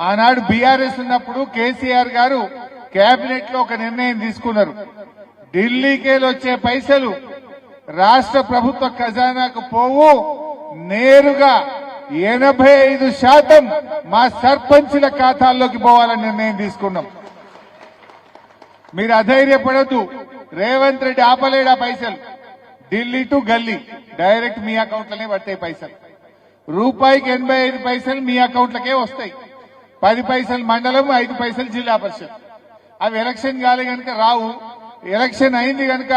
ఆనాడు బీఆర్ఎస్ ఉన్నప్పుడు కేసీఆర్ గారు కేబినెట్ లో ఒక నిర్ణయం తీసుకున్నారు. ఢిల్లీకేలు వచ్చే పైసలు రాష్ట్ర ప్రభుత్వ ఖజానాకు పోవు, నేరుగా 85% మా సర్పంచుల ఖాతాల్లోకి పోవాలని నిర్ణయం తీసుకున్నాం. మీరు అధైర్యపడద్దు, రేవంత్ రెడ్డి ఆపలేడా పైసలు. ఢిల్లీ టు గల్లీ డైరెక్ట్ మీ అకౌంట్లనే పడతాయి పైసలు. రూపాయికి 85 పైసలు మీ అకౌంట్లకే వస్తాయి. 10 పైసలు మండలం, 5 పైసలు జిల్లా పరిషత్. అవి ఎలక్షన్ కాలే గనక రావు. ఎలక్షన్ అయింది గనక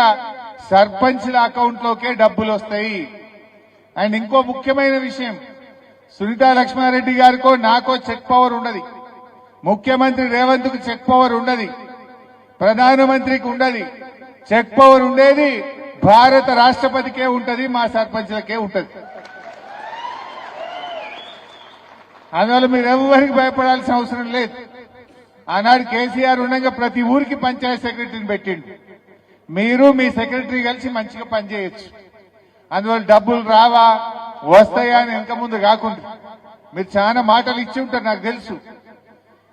సర్పంచ్ల అకౌంట్లోకే డబ్బులు వస్తాయి. అండ్ ఇంకో ముఖ్యమైన విషయం, సునీతా లక్ష్మారెడ్డి గారికో నాకో చెక్ పవర్ ఉండదు. ముఖ్యమంత్రి రేవంత్ కు చెక్ పవర్ ఉండదు, ప్రధానమంత్రికి ఉండదు. చెక్ పవర్ ఉండేది భారత రాష్ట్రపతికే ఉంటది, మా సర్పంచ్లకే ఉంటది. అందువల్ల మీరు ఎవరికి భయపడాల్సిన అవసరం లేదు. ఆనాడు కేసీఆర్ ఉండగా ప్రతి ఊరికి పంచాయత్ సెక్రటరీని పెట్టిండు. మీరు మీ సెక్రటరీ కలిసి మంచిగా పనిచేయచ్చు. అందువల్ల డబ్బులు రావా వస్తాయా అని వెనక ముందు కాకుండా మీరు చాలా మాటలు ఇచ్చి ఉంటారు, నాకు తెలుసు.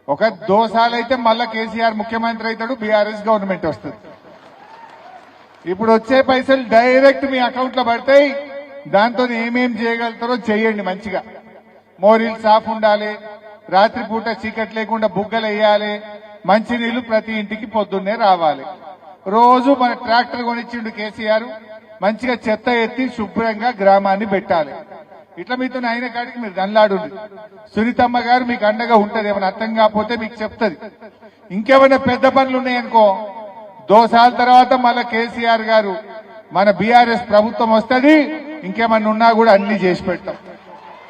ఒక దోసాలైతే మళ్ళా కేసీఆర్ ముఖ్యమంత్రి అవుతాడు, బీఆర్ఎస్ గవర్నమెంట్ వస్తుంది. ఇప్పుడు వచ్చే పైసలు డైరెక్ట్ మీ అకౌంట్ లో పడతాయి. దాంతో ఏమేం చేయగలుగుతారో చేయండి. మంచిగా మోరీలు సాఫ్ ఉండాలి, రాత్రిపూట చీకటి లేకుండా బుగ్గలు వేయాలి, మంచినీళ్లు ప్రతి ఇంటికి పొద్దున్నే రావాలి. రోజు మన ట్రాక్టర్ కొనిచ్చిండు కేసీఆర్, మంచిగా చెత్త ఎత్తి శుభ్రంగా గ్రామాన్ని పెట్టాలి. ఇట్లా మీతో అయిన కాడికి మీరు దండ్లాడు. సునీతమ్మ గారు మీకు అండగా ఉంటది. ఏమైనా అర్థం కాకపోతే మీకు చెప్తుంది. ఇంకేమైనా పెద్ద పనులు ఉన్నాయనుకో, దోసాల తర్వాత మళ్ళా కేసీఆర్ గారు మన బీఆర్ఎస్ ప్రభుత్వం వస్తుంది, ఇంకేమన్నా ఉన్నా కూడా అన్ని చేసి పెడతాం.